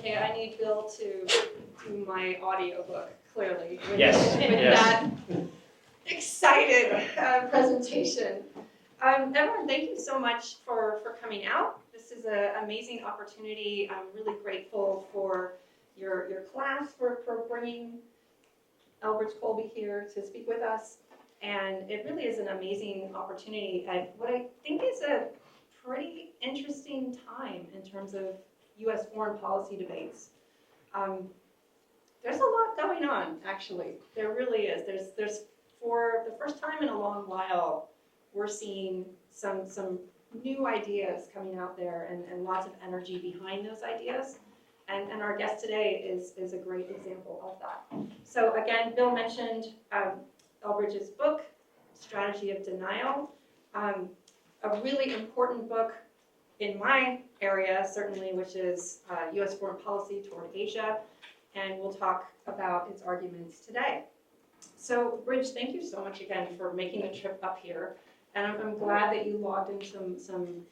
okay, I need Bill to do my audiobook, clearly. With that excited presentation. Everyone, thank you so much for coming out. This is an amazing opportunity. I'm really grateful for your class for bringing Elbridge Colby here to speak with us. And it really is an amazing opportunity at what I think is a pretty interesting time in terms of U.S. foreign policy debates. There's a lot going on, actually. There really is. There's for the first time in a long while, we're seeing some new ideas coming out there and lots of energy behind those ideas. And our guest today is a great example of that. So again, Bill mentioned Elbridge's book, Strategy of Denial, a really important book in my area, certainly, which is U.S. foreign policy toward Asia, and we'll talk about its arguments today. So, Bridge, thank you so much again for making the trip up here, and I'm glad that you logged in some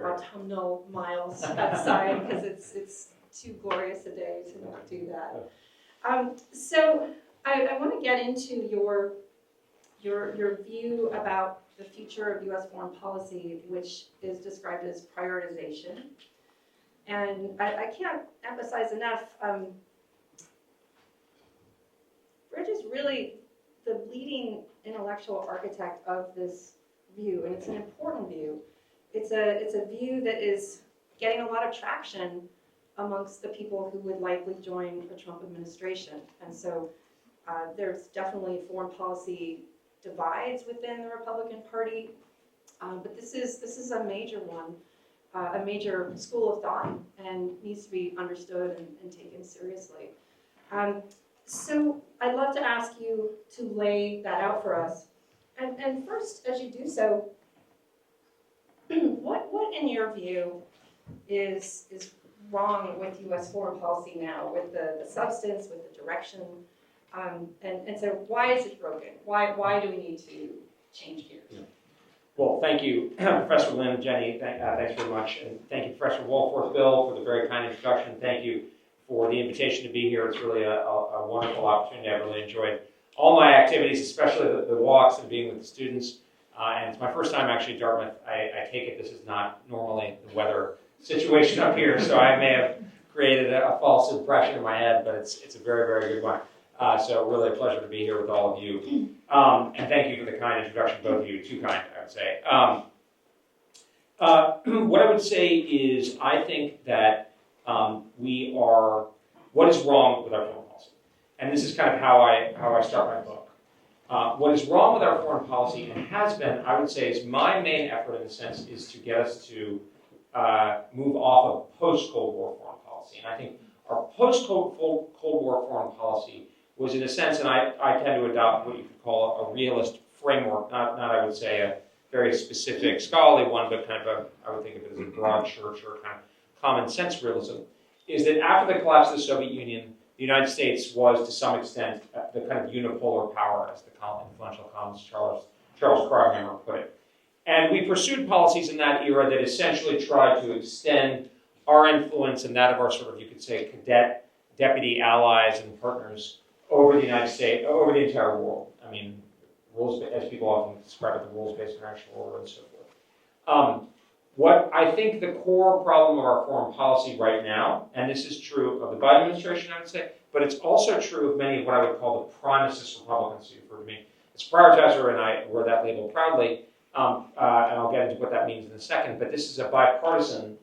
autumnal miles outside because it's too glorious a day to not do that. So I want to get into your view about the future of U.S. foreign policy, which is described as prioritization. And I can't emphasize enough, Bridge is really the leading intellectual architect of this view, and it's an important view. It's a view that is getting a lot of traction amongst the people who would likely join the Trump administration. And so there's definitely foreign policy divides within the Republican Party, but this is a major one, a major school of thought, and needs to be understood and taken seriously. So I'd love to ask you to lay that out for us. And first, as you do so, what in your view is wrong with U.S. foreign policy now, with the substance, with the direction? And so why is it broken? Why do we need to change gears? Yeah. Well, thank you, Professor Lynn, Jenny, thanks very much. And thank you, Professor Walforth, Bill, for the very kind introduction. Thank you for the invitation to be here. It's really a wonderful opportunity. I really enjoyed all my activities, especially the walks and being with the students. And it's my first time actually at Dartmouth. I take it this is not normally the weather situation up here, so I may have created a false impression in my head, but it's a very, very good one. So really a pleasure to be here with all of you. And thank you for the kind introduction, both of you. Too kind, I would say. What I would say is I think that what is wrong with our foreign policy? And this is kind of how I start my book. What is wrong with our foreign policy, and has been, I would say, is my main effort in a sense, is to get us to move off of post-Cold War foreign policy. And I think our post-Cold War foreign policy was, in a sense, and I tend to adopt what you could call a realist framework, not I would say a very specific scholarly one, but kind of I would think of it as a broad church or kind of common sense realism, is that after the collapse of the Soviet Union, the United States was, to some extent, the kind of unipolar power, as the influential columnist Charles Krauthammer put it. And we pursued policies in that era that essentially tried to extend our influence and that of our sort of, you could say, cadet deputy allies and partners over the United States, over the entire world. I mean, rules, as people often describe it, the rules-based international order and so forth. What I think the core problem of our foreign policy right now, and this is true of the Biden administration, I would say, but it's also true of many of what I would call the primacist Republicans who refer to me as prioritizer, and I wear that label proudly, and I'll get into what that means in a second, but this is a bipartisan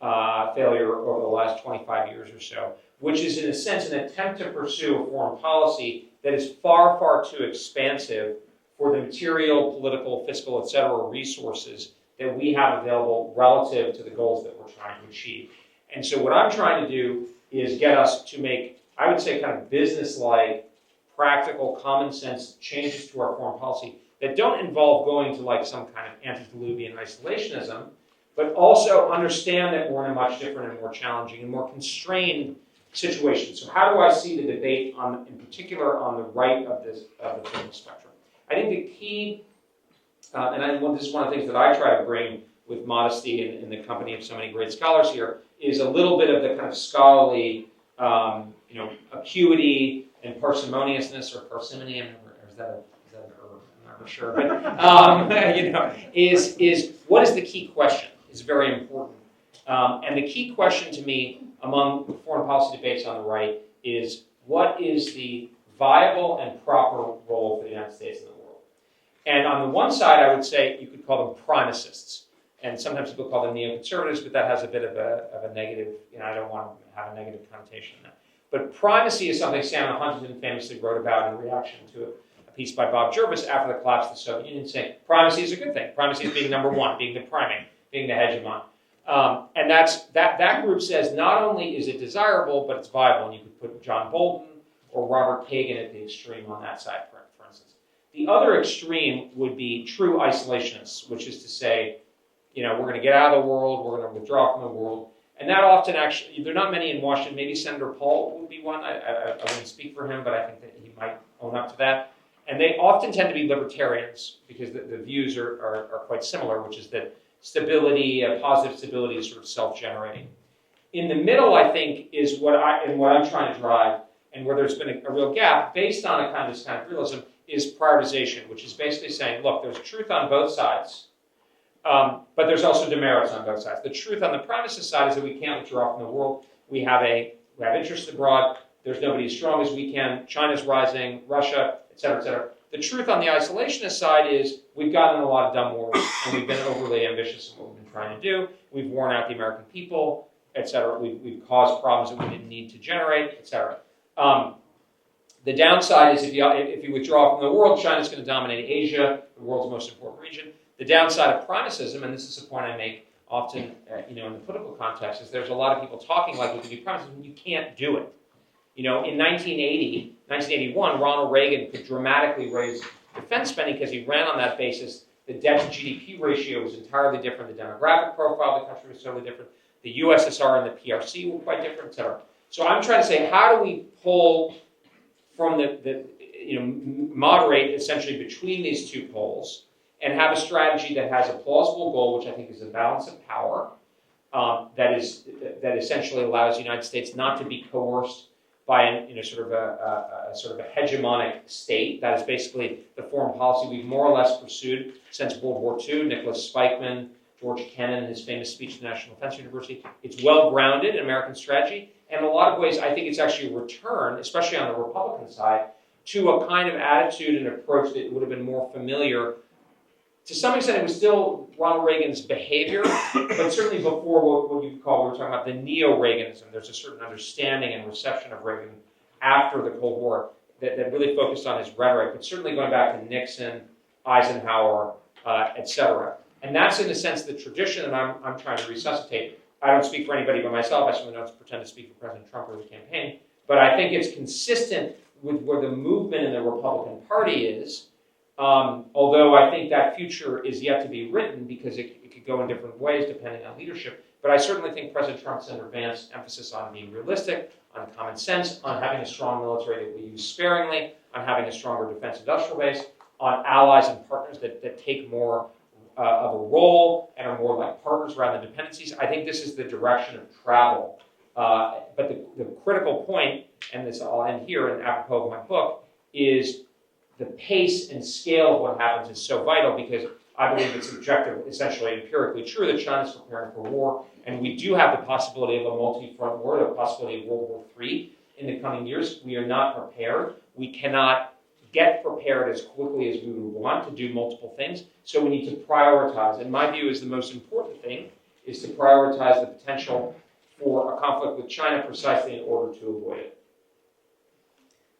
failure over the last 25 years or so, which is in a sense an attempt to pursue a foreign policy that is far, far too expansive for the material, political, fiscal, etc. resources that we have available relative to the goals that we're trying to achieve. And so what I'm trying to do is get us to make, I would say, kind of business-like, practical, common sense changes to our foreign policy that don't involve going to like some kind of antediluvian isolationism, but also understand that we're in a much different and more challenging and more constrained situation. So how do I see the debate in particular on the right of the political spectrum? I think the key, this is one of the things that I try to bring with modesty in the company of so many great scholars here, is a little bit of the kind of scholarly, acuity and parsimoniousness or parsimony. Or is that an herb? I'm not sure. But is what is the key question? Is very important. And the key question to me among foreign policy debates on the right is what is the viable and proper role for the United States in the world? And on the one side, I would say you could call them primacists. And sometimes people call them neoconservatives, but that has a bit of a negative, I don't want to have a negative connotation in that. But primacy is something Samuel Huntington famously wrote about in reaction to a piece by Bob Jervis after the collapse of the Soviet Union, saying primacy is a good thing. Primacy is being number one, being the primate, being the hegemon. And that group says not only is it desirable, but it's viable. And you could put John Bolton or Robert Kagan at the extreme on that side, for instance. The other extreme would be true isolationists, which is to say, we're going to get out of the world, we're going to withdraw from the world. And that often actually, there are not many in Washington. Maybe Senator Paul would be one. I wouldn't speak for him, but I think that he might own up to that. And they often tend to be libertarians because the views are quite similar, which is that stability, positive stability is sort of self-generating. In the middle, I think, is what I'm trying to drive, and where there's been a real gap, based on this kind of realism, is prioritization, which is basically saying, look, there's truth on both sides, but there's also demerits on both sides. The truth on the primacist side is that we can't withdraw from the world. We have interests abroad. There's nobody as strong as we can. China's rising, Russia, et cetera, et cetera. The truth on the isolationist side is we've gotten in a lot of dumb wars, and we've been overly ambitious in what we've been trying to do. We've worn out the American people, et cetera. We've caused problems that we didn't need to generate, et cetera. The downside is if you withdraw from the world, China's going to dominate Asia, the world's most important region. The downside of primacism, and this is a point I make often, in the political context, is there's a lot of people talking like we can do primacism. You can't do it. In 1981, Ronald Reagan could dramatically raise defense spending because he ran on that basis. The debt to GDP ratio was entirely different. The demographic profile of the country was totally different. The USSR and the PRC were quite different, et cetera. So I'm trying to say, how do we pull from moderate essentially between these two poles and have a strategy that has a plausible goal, which I think is a balance of power, that essentially allows the United States not to be coerced by a sort of a hegemonic state. That is basically the foreign policy we've more or less pursued since World War II. Nicholas Spikeman, George Kennan, his famous speech at the National Defense University. It's well grounded in American strategy, and in a lot of ways, I think it's actually a return, especially on the Republican side, to a kind of attitude and approach that would have been more familiar. To some extent, it was still Ronald Reagan's behavior, but certainly before what you could call, we were talking about the neo-Reaganism. There's a certain understanding and reception of Reagan after the Cold War that really focused on his rhetoric, but certainly going back to Nixon, Eisenhower, et cetera. And that's, in a sense, the tradition that I'm trying to resuscitate. I don't speak for anybody but myself. I certainly don't pretend to speak for President Trump or his campaign. But I think it's consistent with where the movement in the Republican Party is, although I think that future is yet to be written because it could go in different ways depending on leadership. But I certainly think President Trump's advanced emphasis on being realistic, on common sense, on having a strong military that we use sparingly, on having a stronger defense industrial base, on allies and partners that take more of a role and are more like partners rather than dependencies. I think this is the direction of travel. But the critical point, and this I'll end here and apropos of my book, is the pace and scale of what happens is so vital because I believe it's objective, essentially empirically true that China's preparing for war, and we do have the possibility of a multi-front war, the possibility of World War III in the coming years. We are not prepared. We cannot get prepared as quickly as we would want to do multiple things, so we need to prioritize. And my view is the most important thing is to prioritize the potential for a conflict with China precisely in order to avoid it.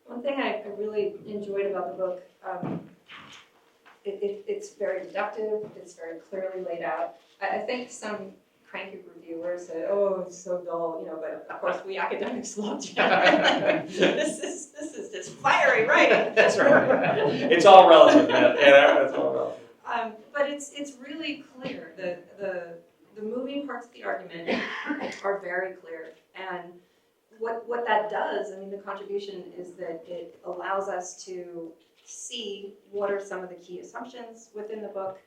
One thing I really enjoyed about the book, it's very deductive, it's very clearly laid out. I think some cranky reviewers said, "Oh, it's so dull," but of course we academics loved it. This is just fiery writing. That's right. It's all relative, man. Yeah, that's all relative. But it's really clear. The moving parts of the argument are very clear, and what that does, the contribution is that it allows us to see what are some of the key assumptions within the book,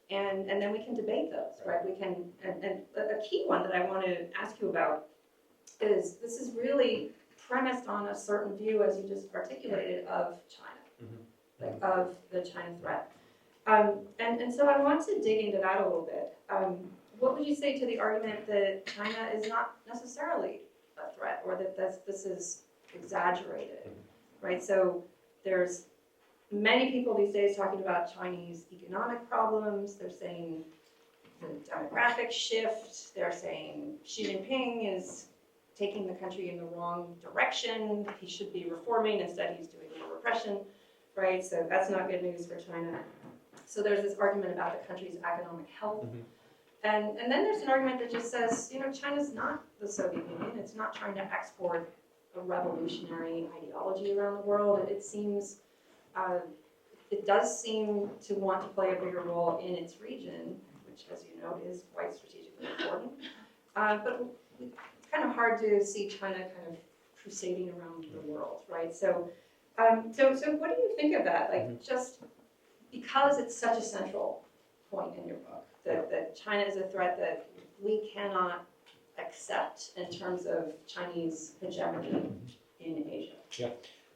and then we can debate those, right? We can, and a key one that I want to ask you about is this is really premised on a certain view, as you just articulated, of China, like of the China threat. And so I want to dig into that a little bit. What would you say to the argument that China is not necessarily a threat, or that this is exaggerated, right? So there's many people these days talking about Chinese economic problems. They're saying the demographic shift. They're saying Xi Jinping is taking the country in the wrong direction. He should be reforming. Instead, he's doing more repression, right? So that's not good news for China. So there's this argument about the country's economic health. And then there's an argument that just says, China's not the Soviet Union. It's not trying to export a revolutionary ideology around the world. It does seem to want to play a bigger role in its region, which, as you know, is quite strategically important. But it's kind of hard to see China kind of crusading around the world, right? So what do you think of that? Like, just because it's such a central point in your book, that China is a threat that we cannot accept in terms of Chinese hegemony in Asia. Yeah.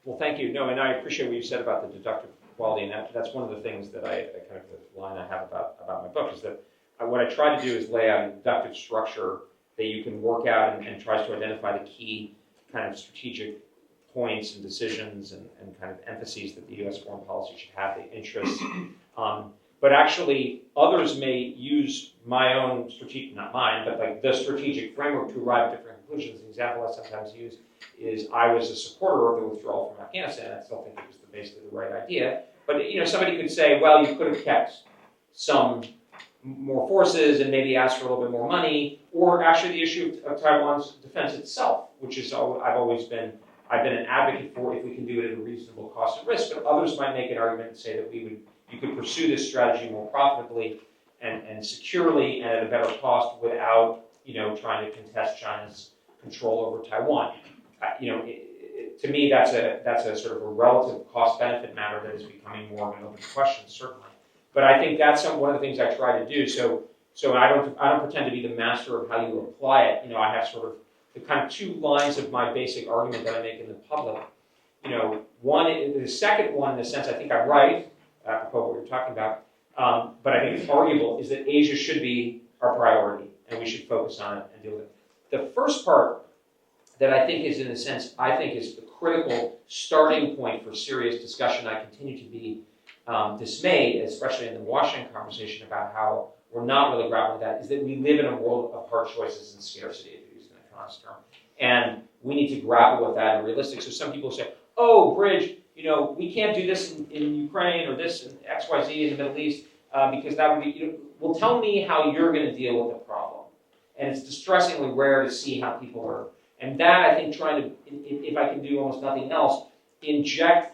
Well, thank you. No, and I appreciate what you said about the deductive quality, and that's one of the things that I kind of the line I have about my book is that what I try to do is lay out a deductive structure that you can work out and tries to identify the key kind of strategic points and decisions and kind of emphases that the U.S. foreign policy should have, the interests. But actually, others may use my own strategic, not mine, but like the strategic framework to arrive at different conclusions. An example I sometimes use is I was a supporter of the withdrawal from Afghanistan. I still think it was basically the right idea. But somebody could say, well, you could have kept some more forces and maybe asked for a little bit more money, or actually the issue of Taiwan's defense itself, which is I've been an advocate for if we can do it at a reasonable cost and risk. But others might make an argument and say that you could pursue this strategy more profitably and securely and at a better cost without trying to contest China's control over Taiwan. To me, that's a sort of a relative cost-benefit matter that is becoming more of an open question, certainly. But I think that's one of the things I try to do. So I don't pretend to be the master of how you apply it. I have sort of the kind of two lines of my basic argument that I make in the public. The second one, in a sense, I think I'm right, apropos what you're talking about. But I think it's arguable is that Asia should be our priority, and we should focus on it and deal with it. The first part that I think is, in a sense, is the critical starting point for serious discussion. I continue to be dismayed, especially in the Washington conversation, about how we're not really grappling with that, is that we live in a world of hard choices and scarcity, if you use an economics term. And we need to grapple with that and realistic. So some people say, oh, Bridge, we can't do this in Ukraine or this in XYZ in the Middle East because that would be, well, tell me how you're going to deal with the problem. And it's distressingly rare to see how people are. And that, I think, trying to, if I can do almost nothing else, inject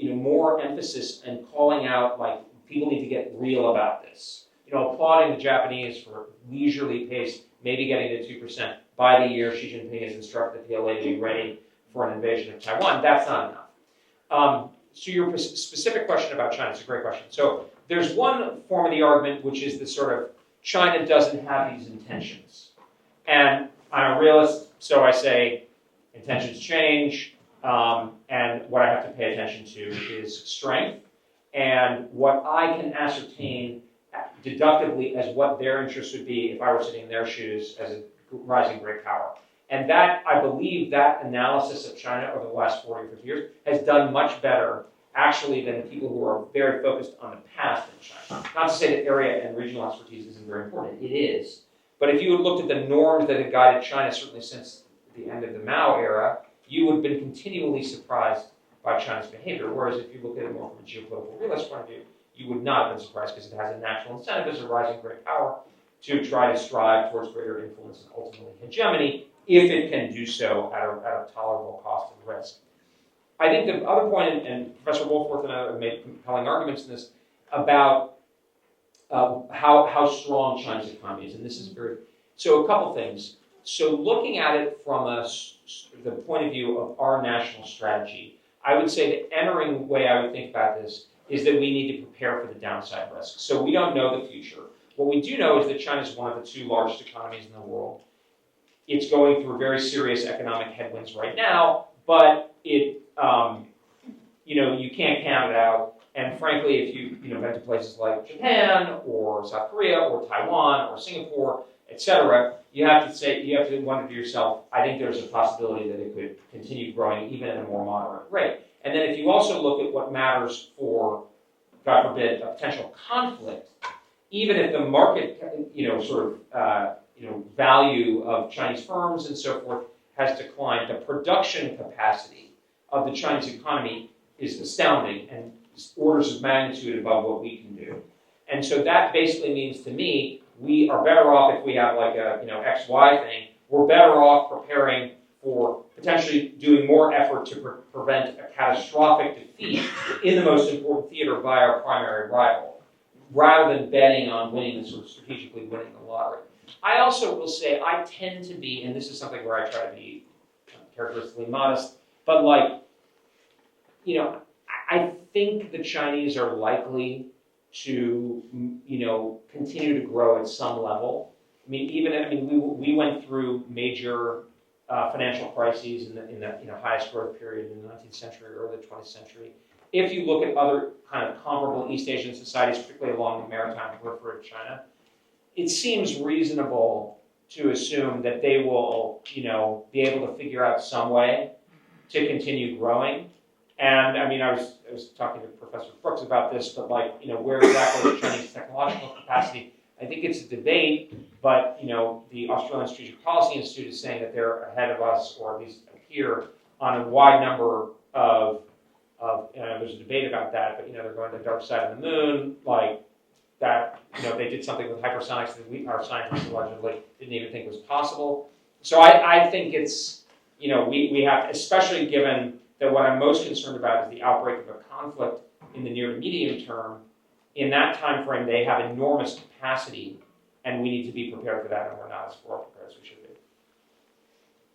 more emphasis and calling out, like, people need to get real about this. Applauding the Japanese for leisurely pace, maybe getting to 2%. By the year Xi Jinping has instructed the PLA to be ready for an invasion of Taiwan. That's not enough. So your specific question about China is a great question. So there's one form of the argument, which is the sort of China doesn't have these intentions. And I'm a realist, so I say intentions change, and what I have to pay attention to is strength, and what I can ascertain deductively as what their interests would be if I were sitting in their shoes as a rising great power. And that, I believe, that analysis of China over the last 40 or 50 years has done much better, actually, than people who are very focused on the past in China. Not to say that area and regional expertise isn't very important. It is. But if you had looked at the norms that had guided China, certainly since the end of the Mao era, you would have been continually surprised by China's behavior. Whereas if you look at it more from a geopolitical realist point of view, you would not have been surprised because it has a natural incentive as a rising great power to try to strive towards greater influence and ultimately hegemony if it can do so at a tolerable cost and risk. I think the other point, and Professor Wolfworth and I have made compelling arguments in this, about how strong China's economy is, and this is very... So a couple things. So looking at it from the point of view of our national strategy, I would say the entering way I would think about this is that we need to prepare for the downside risk. So we don't know the future. What we do know is that China is one of the two largest economies in the world. It's going through very serious economic headwinds right now, but it, you can't count it out. And frankly, if you've been to places like Japan or South Korea or Taiwan or Singapore, etc., you have to wonder to yourself, I think there's a possibility that it could continue growing even at a more moderate rate. And then if you also look at what matters for, God forbid, a potential conflict, even if the market, value of Chinese firms and so forth has declined, the production capacity of the Chinese economy is astounding and orders of magnitude above what we can do. And so that basically means to me, we are better off if we have like a XY thing, we're better off preparing for potentially doing more effort to prevent a catastrophic defeat in the most important theater by our primary rival, rather than betting on winning and sort of strategically winning the lottery. I also will say I tend to be, and this is something where I try to be characteristically modest, but I think the Chinese are likely to, continue to grow at some level. We went through major financial crises in the highest growth period in the 19th century, early 20th century. If you look at other kind of comparable East Asian societies, particularly along the maritime periphery of China, it seems reasonable to assume that they will, be able to figure out some way to continue growing. And I was talking to Professor Brooks about this, but where exactly is Chinese technological capacity? I think it's a debate, but the Australian Strategic Policy Institute is saying that they're ahead of us, or at least appear, on a wide number of there's a debate about that, but they're going to the dark side of the moon, that they did something with hypersonics that our scientists allegedly didn't even think was possible. So I think it's we have, especially given that what I'm most concerned about is the outbreak of a conflict in the near to medium term. In that time frame, they have enormous capacity, and we need to be prepared for that, and we're not as far prepared as we should be.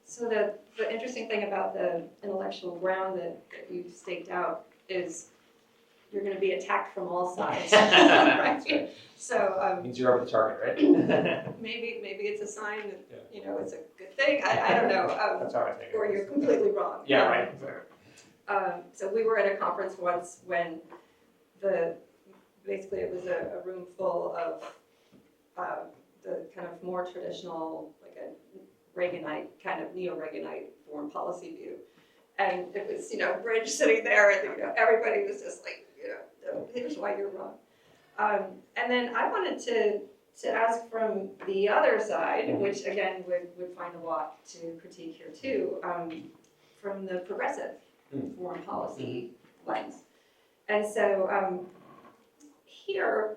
So the interesting thing about the intellectual ground that you've staked out is you're going to be attacked from all sides. Right? So means you're over the target, right? maybe it's a sign that it's a good thing. I don't know. That's how I think. Or you're completely wrong. Yeah, right. So we were at a conference once when basically it was a room full of the kind of more traditional, like a Reaganite, kind of neo-Reaganite foreign policy view. And it was, Bridge sitting there, and everybody was just like, here's why you're wrong. And then I wanted to ask from the other side, which again would find a lot to critique here too, from the progressive foreign policy lens. And so here,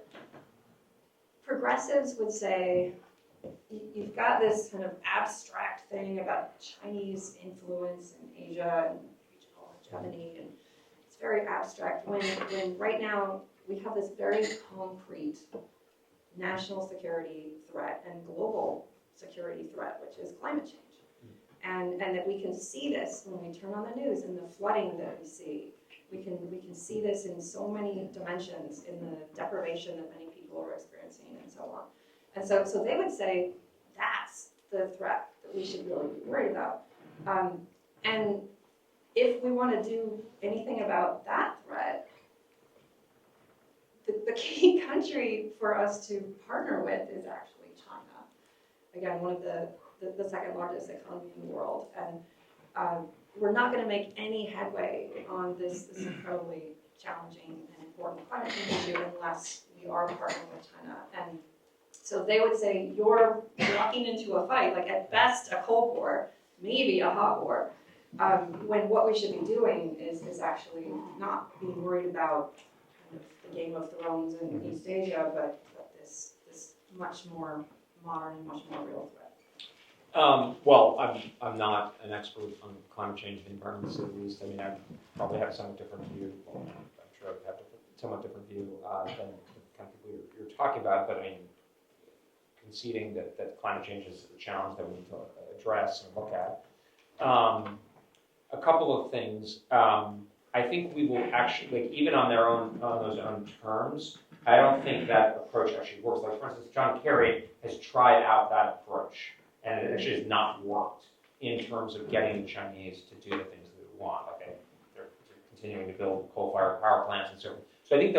progressives would say, you've got this kind of abstract thing about Chinese influence in Asia and regional hegemony, and it's very abstract when right now we have this very concrete national security threat and global security threat, which is climate change. And that we can see this when we turn on the news and the flooding that we see. We can see this in so many dimensions in the deprivation that many people are experiencing and so on. And so they would say that's the threat that we should really be worried about. And if we want to do anything about that threat, the key country for us to partner with is actually China. Again, one of the second largest economy in the world. And we're not going to make any headway on this incredibly challenging and important climate change issue unless we are partnering with China. And so they would say, you're walking into a fight, like at best a Cold War, maybe a hot war, when what we should be doing is actually not being worried about kind of the Game of Thrones in East Asia, but this much more modern and much more real threat. Well, I'm not an expert on climate change and environment, at least. I probably have a somewhat different view. Well, I'm sure I have a somewhat different view than the kind of people you're talking about, but conceding that climate change is a challenge that we need to address and look at. A couple of things. I think we will actually, like, even on those own terms, I don't think that approach actually works. Like, for instance, John Kerry has tried out that approach, and it actually has not worked in terms of getting the Chinese to do the things that we want. Like, they're continuing to build coal-fired power plants and so forth. So I think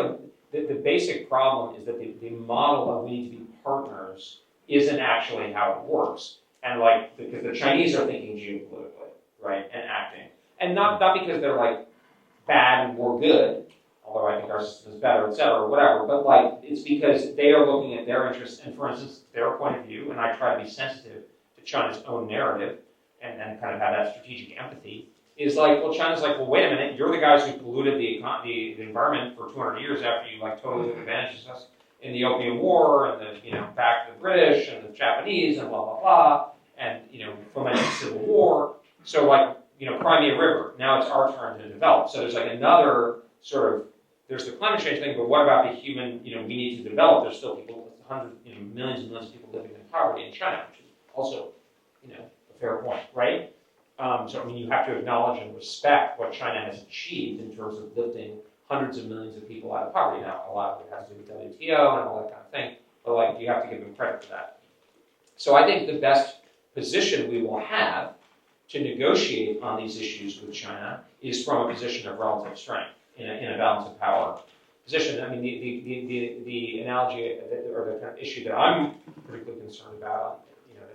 the basic problem is that the model of we need to be partners isn't actually how it works. And like, because the Chinese are thinking geopolitically, right, and acting. And not because they're like bad and we're good, although I think our system is better, et cetera, or whatever, but like, it's because they are looking at their interests and, for instance, their point of view, and I try to be sensitive to China's own narrative and kind of have that strategic empathy, is like, well, China's like, well, wait a minute, you're the guys who polluted the environment for 200 years after you like totally took advantage of us in the Opium War and the, back to the British and the Japanese and blah, blah, blah, and, fomented the Civil War. So like, Crimea River, now it's our turn to develop. So there's like another sort of, there's the climate change thing, but what about the human, we need to develop? There's still people, hundreds, millions and millions of people living in poverty in China, which is also, a fair point, right? So, you have to acknowledge and respect what China has achieved in terms of lifting hundreds of millions of people out of poverty. Now, a lot of it has to do with WTO and all that kind of thing, but like, you have to give them credit for that. So I think the best position we will have to negotiate on these issues with China is from a position of relative strength in a balance of power position. I mean, the analogy or the kind of issue that I'm particularly concerned about, that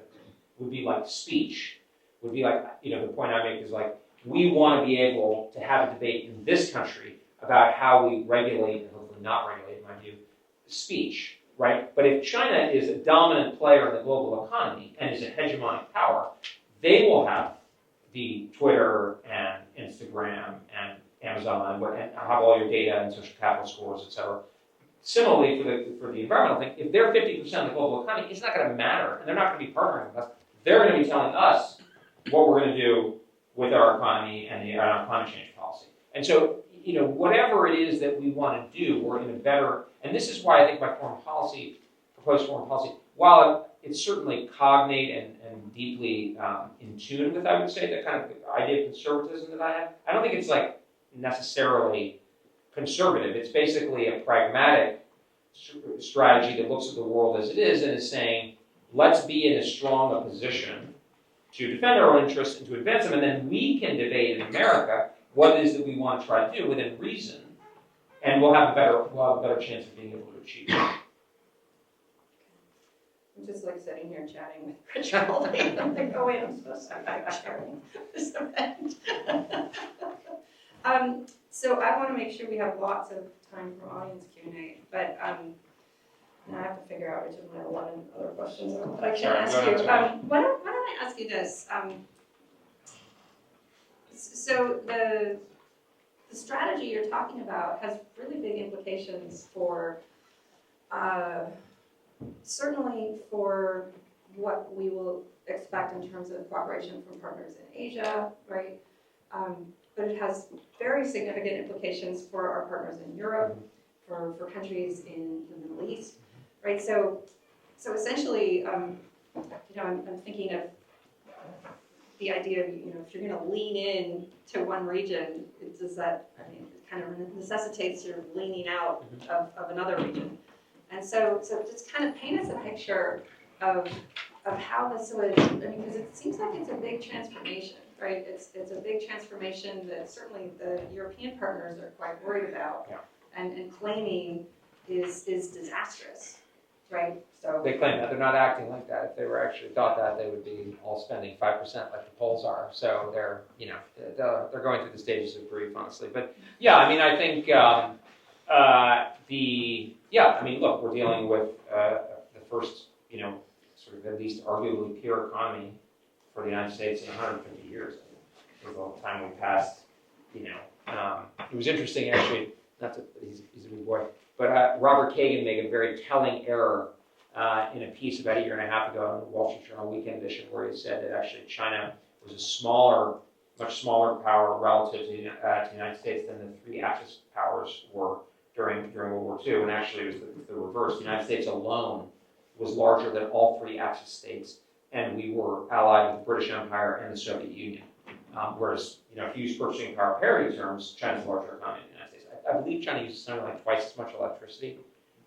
would be like speech. Would be like, the point I make is like, we want to be able to have a debate in this country about how we regulate, and hopefully not regulate, in my view, speech, right? But if China is a dominant player in the global economy and is a hegemonic power, they will have the Twitter and Instagram and Amazon and have all your data and social capital scores, et cetera. Similarly, for the environmental thing, if they're 50% of the global economy, it's not going to matter, and they're not going to be partnering with us. They're going to be telling us what we're going to do with our economy and our climate change policy. And so, whatever it is that we want to do, we're in a better, and this is why I think my proposed foreign policy, while it's certainly cognate and deeply in tune with, I would say, the kind of idea of conservatism that I have, I don't think it's like necessarily conservative. It's basically a pragmatic strategy that looks at the world as it is and is saying, let's be in as strong a position to defend our own interests and to advance them, and then we can debate in America what it is that we want to try to do within reason, and we'll have a better chance of being able to achieve it. I'm just like sitting here chatting with Rich all day. I'm like, oh wait, I'm supposed to be like chairing this event. So I want to make sure we have lots of time for audience Q&A, but now I have to figure out which of my 11 other questions that I can ask you. Why don't I ask you this? So the strategy you're talking about has really big implications for certainly for what we will expect in terms of cooperation from partners in Asia, right? But it has very significant implications for our partners in Europe, for countries in the Middle East, right? So essentially, I'm thinking of the idea of, if you're going to lean in to one region, it kind of necessitates your leaning out of another region. And so just kind of paint us a picture of how this would, because it seems like it's a big transformation, right? It's a big transformation that certainly the European partners are quite worried about, and claiming is disastrous, right? So they claim that they're not acting like that. If they were actually thought that, they would be all spending 5% like the Poles are. So they're going through the stages of grief, honestly. But yeah, I mean, I think look, we're dealing with the first, sort of at least arguably pure economy for the United States in 150 years. For the time we passed, it was interesting actually. Not that he's a big boy, but Robert Kagan made a very telling error in a piece about a year and a half ago in the Wall Street Journal Weekend Edition, where he said that actually China was a much smaller power relative to the United States than the three Axis powers were during World War II, and actually it was the reverse. The United States alone was larger than all three Axis states, and we were allied with the British Empire and the Soviet Union. Whereas, if you use purchasing power parity terms, China's a larger economy than the United States. I believe China uses something like twice as much electricity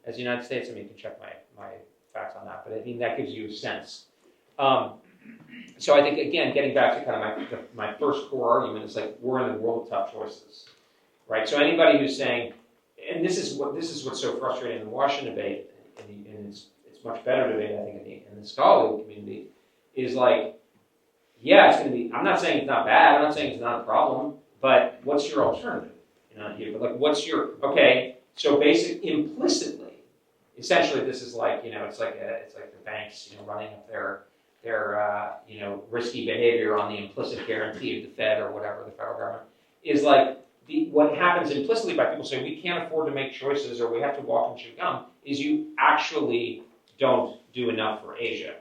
as the United States. I mean, you can check my facts on that, but I mean, that gives you a sense. So I think, again, getting back to kind of my first core argument is like, we're in the world of tough choices, right? So anybody who's saying, and this is what's so frustrating in the Washington debate, and it's much better debate, I think, in the scholarly community, is like, yeah, it's going to be, I'm not saying it's not bad, I'm not saying it's not a problem, but what's your alternative? But like, what's your, okay, so implicitly, essentially this is like, it's like the banks, running up their risky behavior on the implicit guarantee of the Fed or whatever, the federal government, is like, what happens implicitly by people saying we can't afford to make choices or we have to walk and chew gum, is you actually don't do enough for Asia,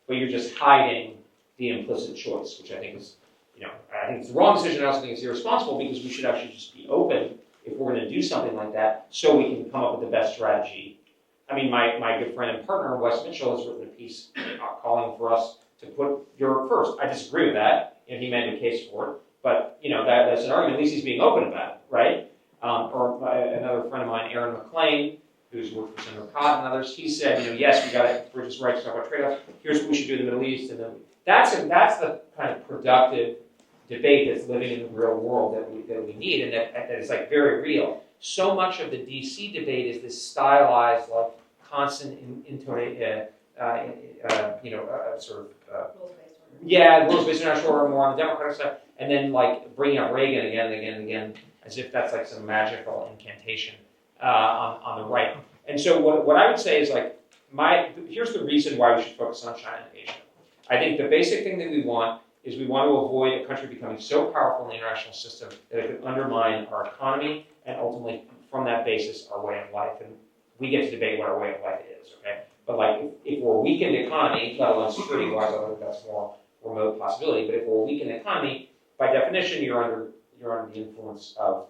but you're just hiding the implicit choice, which I think is, I think it's the wrong decision. I also think it's irresponsible because we should actually just be open if we're going to do something like that, so we can come up with the best strategy. I mean, my good friend and partner Wes Mitchell has written a piece calling for us to put Europe first. I disagree with that, and he made a case for it. But that's an argument. At least he's being open about it, right? Or another friend of mine, Aaron McLean, who's worked for Senator Cott and others, he said, yes, we're just right to talk about trade-offs. Here's what we should do in the Middle East, and then that's the kind of productive debate that's living in the real world that we need, and that is like very real. So much of the DC debate is this stylized, like constant rules-based international order, more on the Democratic side, and then like bringing up Reagan again and again and again, as if that's like some magical incantation on the right. And so what I would say is like, here's the reason why we should focus on China and Asia. I think the basic thing that we want is we want to avoid a country becoming so powerful in the international system that it could undermine our economy and ultimately, from that basis, our way of life. And we get to debate what our way of life is, okay? But like, if we're a weakened economy, let alone security-wise, I think that's more remote possibility. But if we're a weakened economy, by definition, you're under the influence of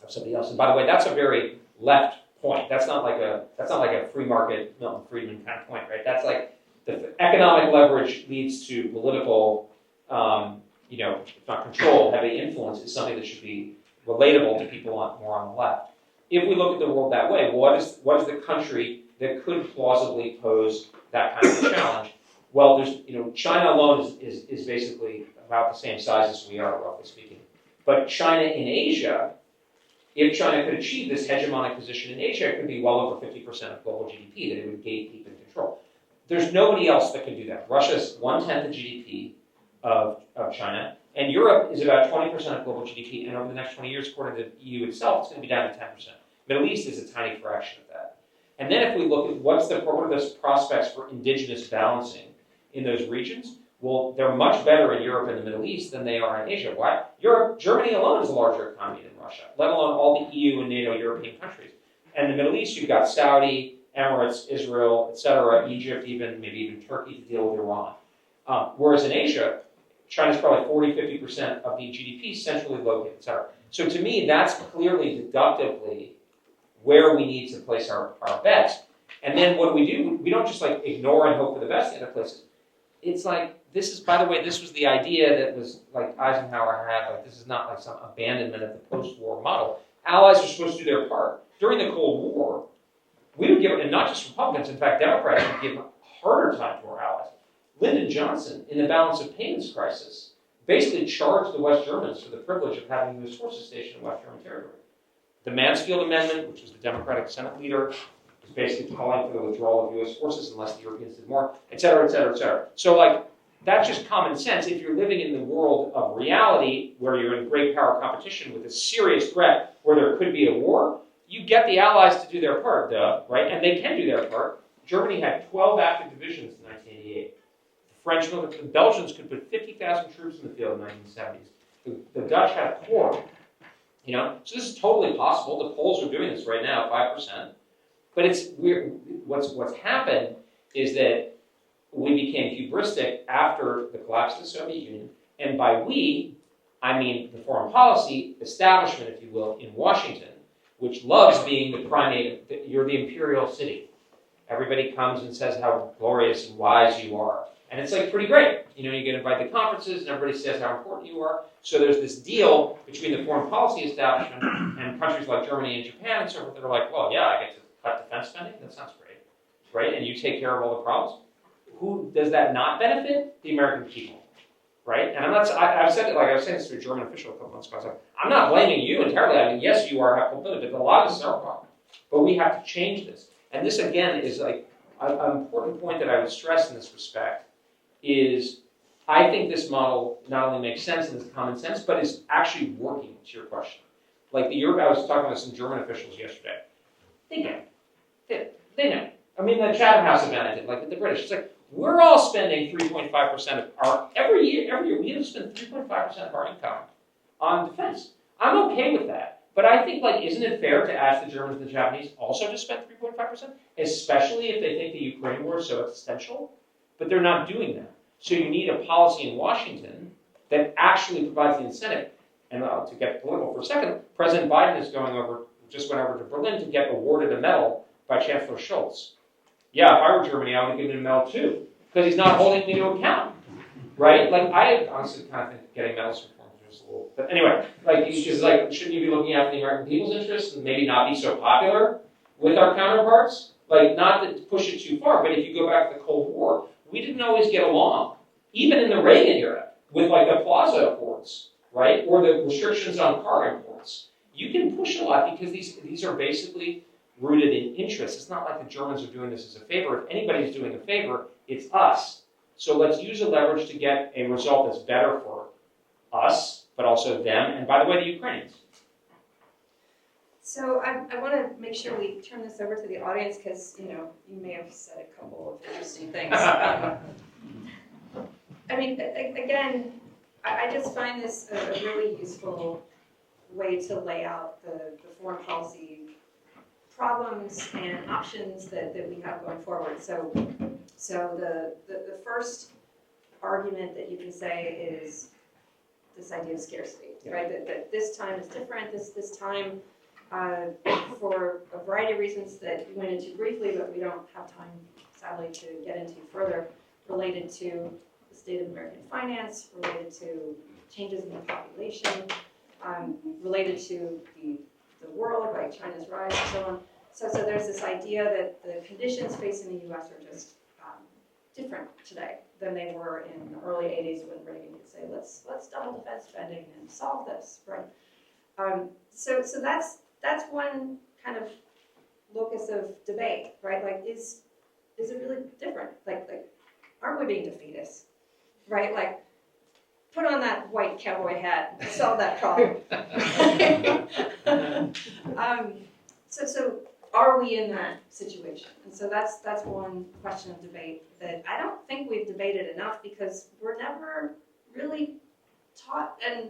somebody else. And by the way, that's a very left point. That's not like a free market Milton Friedman kind of point, right? That's like the economic leverage leads to political, if not control, heavy influence is something that should be relatable to people more on the left. If we look at the world that way, what is the country that could plausibly pose that kind of a challenge? Well, there's China alone is basically about the same size as we are, roughly speaking. But China in Asia, if China could achieve this hegemonic position in Asia, it could be well over 50% of global GDP that it would gatekeep and control. There's nobody else that can do that. Russia's 1/10 of GDP of China, and Europe is about 20% of global GDP, and over the next 20 years, according to the EU itself, it's going to be down to 10%. Middle East is a tiny fraction of that. And then if we look at what are the prospects for indigenous balancing in those regions, well, they're much better in Europe and the Middle East than they are in Asia. Why? Germany alone is a larger economy than Russia, let alone all the EU and NATO European countries. And the Middle East, you've got Saudi, Emirates, Israel, etc., Egypt, maybe even Turkey to deal with Iran. Whereas in Asia, China's probably 40-50% of the GDP centrally located, etc. So to me, that's clearly deductively where we need to place our bets. And then what do? We don't just like ignore and hope for the best in other places. It's like, by the way, this was the idea that was like Eisenhower had, like this is not like some abandonment of the post-war model. Allies are supposed to do their part. During the Cold War, we would give, and not just Republicans, in fact, Democrats would give a harder time to our allies. Lyndon Johnson, in the balance of payments crisis, basically charged the West Germans for the privilege of having U.S. forces stationed in West German territory. The Mansfield Amendment, which was the Democratic Senate leader, was basically calling for the withdrawal of U.S. forces unless the Europeans did more, et cetera, et cetera, et cetera. So, like, that's just common sense. If you're living in the world of reality, where you're in great power competition with a serious threat where there could be a war, you get the Allies to do their part, right? And they can do their part. Germany had 12 active divisions in 1988. The Belgians could put 50,000 troops in the field in the 1970s. The Dutch had a corps. So this is totally possible. The Poles are doing this right now, 5%. But it's weird. What's happened is that we became hubristic after the collapse of the Soviet Union, and by we, I mean the foreign policy establishment, if you will, in Washington, which loves being the primate. You're the imperial city. Everybody comes and says how glorious and wise you are. And it's like pretty great. You get invited to conferences and everybody says how important you are. So there's this deal between the foreign policy establishment and countries like Germany and Japan and so forth that are like, well, yeah, I get to cut defense spending. That sounds great, right? And you take care of all the problems. Who does that not benefit? The American people, right? And I've said it, like I was saying this to a German official a couple months ago. I was like, I'm not blaming you entirely. I mean, yes, you are culpability, but a lot of this is our problem. But we have to change this. And this, again, is like an important point that I would stress in this respect is I think this model not only makes sense and is common sense, but is actually working, to your question. Like I was talking with some German officials yesterday. They get it. They know. I mean, the Chatham House event I did, like with the British, it's like, we're all spending 3.5% of our, every year, we have to spend 3.5% of our income on defense. I'm okay with that. But I think, like, isn't it fair to ask the Germans and the Japanese also to spend 3.5%? Especially if they think the Ukraine war is so existential? But they're not doing that. So you need a policy in Washington that actually provides the incentive. And to get political for a second, President Biden just went over to Berlin to get awarded a medal by Chancellor Scholz. Yeah, if I were Germany, I would give him a medal too, because he's not holding me to account, right? Like, I honestly kind of think getting medals from foreigners is a little, but anyway, like, because like, shouldn't you be looking after the American people's interests and maybe not be so popular with our counterparts? Like, not to push it too far, but if you go back to the Cold War, we didn't always get along, even in the Reagan era, with like the Plaza Accords, right, or the restrictions on car imports. You can push a lot because these are basically rooted in interest. It's not like the Germans are doing this as a favor. If anybody's doing a favor, it's us. So let's use a leverage to get a result that's better for us, but also them, and by the way, the Ukrainians. So I want to make sure we turn this over to the audience because, you may have said a couple of interesting things. I mean, again, I just find this a really useful way to lay out the foreign policy problems and options that we have going forward. So the first argument that you can say is this idea of scarcity, right? That this time is different. This time, for a variety of reasons that we went into briefly, but we don't have time, sadly, to get into further, related to the state of American finance, related to changes in the population, related to the world, like China's rise and so on. So there's this idea that the conditions facing the U.S. are just different today than they were in the early 80s when Reagan could say, let's double defense spending and solve this, right? So that's one kind of locus of debate, right? Like, is it really different? Like, aren't we being defeatist, right? Like, put on that white cowboy hat, solve that problem. So are we in that situation? And so that's one question of debate that I don't think we've debated enough because we're never really taught, and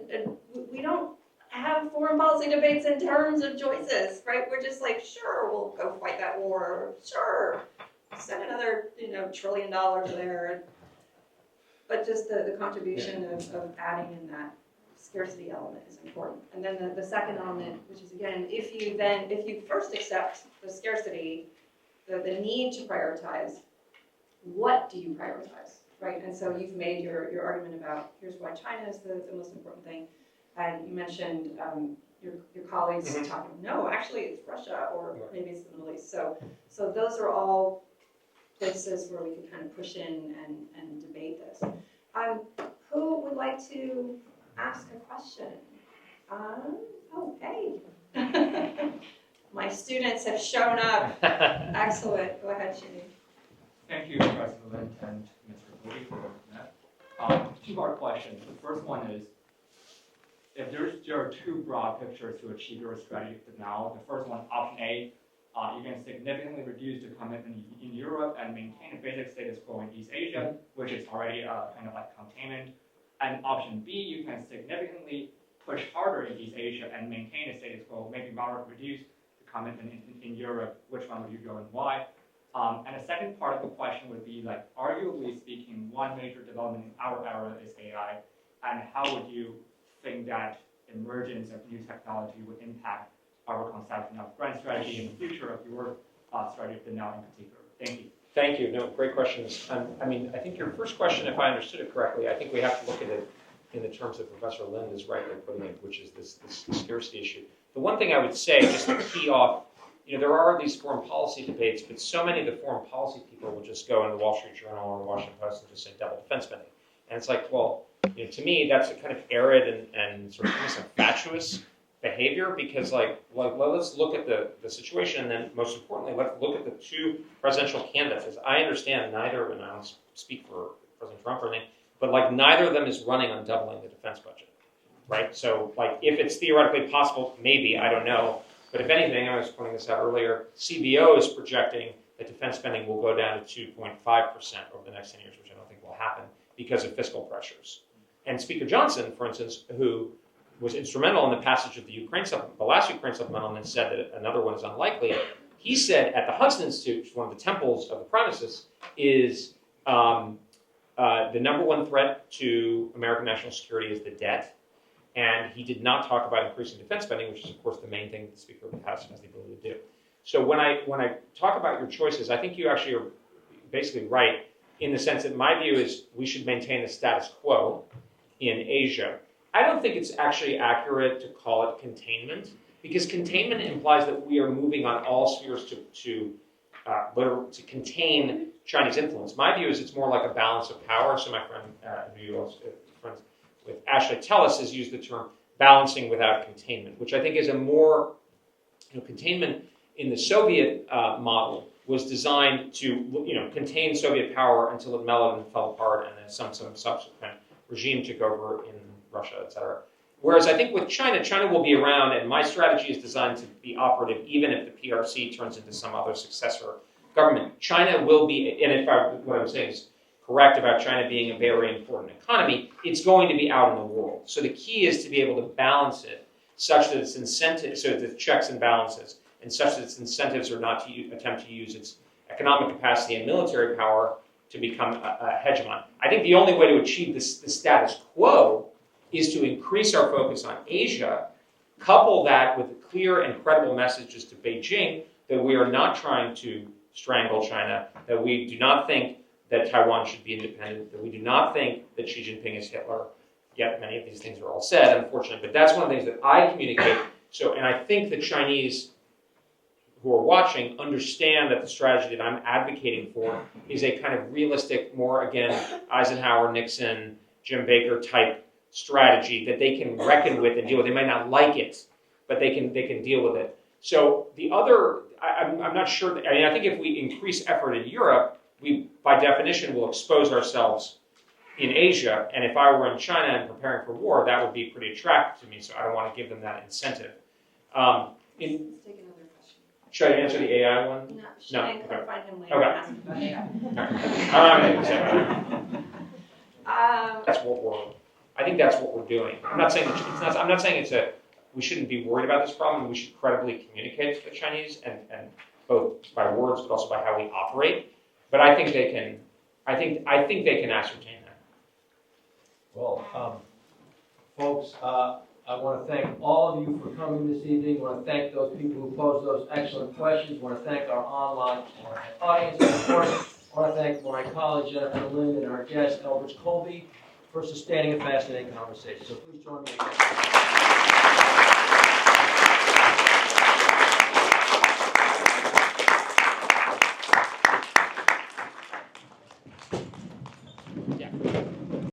we don't have foreign policy debates in terms of choices, right? We're just like, sure, we'll go fight that war, or sure, send another $1 trillion there. But just the contribution of adding in that scarcity element is important. And then the second element, which is, again, if you first accept the scarcity, the need to prioritize, what do you prioritize, right? And so you've made your argument about here's why China is the most important thing. And you mentioned your colleagues talking, no, actually it's Russia, or maybe it's the Middle East. So those are all places where we could kind of push in and debate this. Who would like to ask a question? Oh, hey. My students have shown up. Excellent. Go ahead, Shane. Thank you, President and Mr. Colby, for that. Two-part question. The first one is, if there are two broad pictures to achieve your strategy for now. The first one, option A, you can significantly reduce the commitment in Europe and maintain a basic status quo in East Asia, which is already kind of like containment. And option B, you can significantly push harder in East Asia and maintain a status quo, maybe moderate reduce the commitment in Europe. Which one would you go and why? And the second part of the question would be, like, arguably speaking, one major development in our era is AI, and how would you think that emergence of new technology would impact our conception of grand strategy in the future of your strategy, but now in particular? Thank you. Thank you. No, great questions. I mean, I think your first question, if I understood it correctly, I think we have to look at it in the terms that Professor Lind is rightly putting it, which is this scarcity issue. The one thing I would say, just to key off, there are these foreign policy debates, but so many of the foreign policy people will just go in the Wall Street Journal or the Washington Post and just say double defense spending. And it's like, well, to me, that's a kind of arid and sort of almost like fatuous behavior, because let's look at the situation, and then most importantly, let's look at the two presidential candidates. As I understand, neither, and I don't speak for President Trump or anything, but neither of them is running on doubling the defense budget, right? So if it's theoretically possible, maybe, I don't know, but if anything, I was pointing this out earlier, CBO is projecting that defense spending will go down to 2.5% over the next 10 years, which I don't think will happen because of fiscal pressures. And Speaker Johnson, for instance, who was instrumental in the passage of the last Ukraine supplemental, and said that another one is unlikely, he said at the Hudson Institute, which is one of the temples of the premises, is the number one threat to American national security is the debt. And he did not talk about increasing defense spending, which is, of course, the main thing that the Speaker of the House has the ability to do. So when I talk about your choices, I think you actually are basically right in the sense that my view is we should maintain the status quo in Asia. I don't think it's actually accurate to call it containment, because containment implies that we are moving on all spheres to contain Chinese influence. My view is it's more like a balance of power. So my friend, who you also friends with Ashley Tellis, has used the term balancing without containment, which I think is a more, containment in the Soviet model was designed to, contain Soviet power until it mellowed and fell apart, and then some subsequent regime took over in Russia, et cetera. Whereas I think with China, China will be around, and my strategy is designed to be operative even if the PRC turns into some other successor government. China will be, and what I'm saying is correct about China being a very important economy, it's going to be out in the world. So the key is to be able to balance it such that its incentives, so that the checks and balances, and such that its incentives are not to attempt to use its economic capacity and military power to become a hegemon. I think the only way to achieve the status quo is to increase our focus on Asia, couple that with clear and credible messages to Beijing that we are not trying to strangle China, that we do not think that Taiwan should be independent, that we do not think that Xi Jinping is Hitler. Yet many of these things are all said, unfortunately, but that's one of the things that I communicate. So, and I think the Chinese who are watching understand that the strategy that I'm advocating for is a kind of realistic, more, again, Eisenhower, Nixon, Jim Baker type strategy that they can reckon with and deal with. They might not like it, but they can deal with it. So the other, I'm not sure, I think if we increase effort in Europe, we, by definition, will expose ourselves in Asia. And if I were in China and preparing for war, that would be pretty attractive to me, so I don't want to give them that incentive. Let's take another question. Should I answer the AI one? No, I can find him later Okay. and ask him about AI. I'm not going to say that. That's what we're. I think that's what we're doing. I'm not saying I'm not saying we shouldn't be worried about this problem. We should credibly communicate to the Chinese, and both by words, but also by how we operate. But I think they can. I think they can ascertain that. Well, folks, I want to thank all of you for coming this evening. I want to thank those people who posed those excellent questions. I want to thank our online audience. Of course, I want to thank my colleague Jennifer Lind and our guest Elbridge Colby for sustaining a fascinating conversation. So please join me again.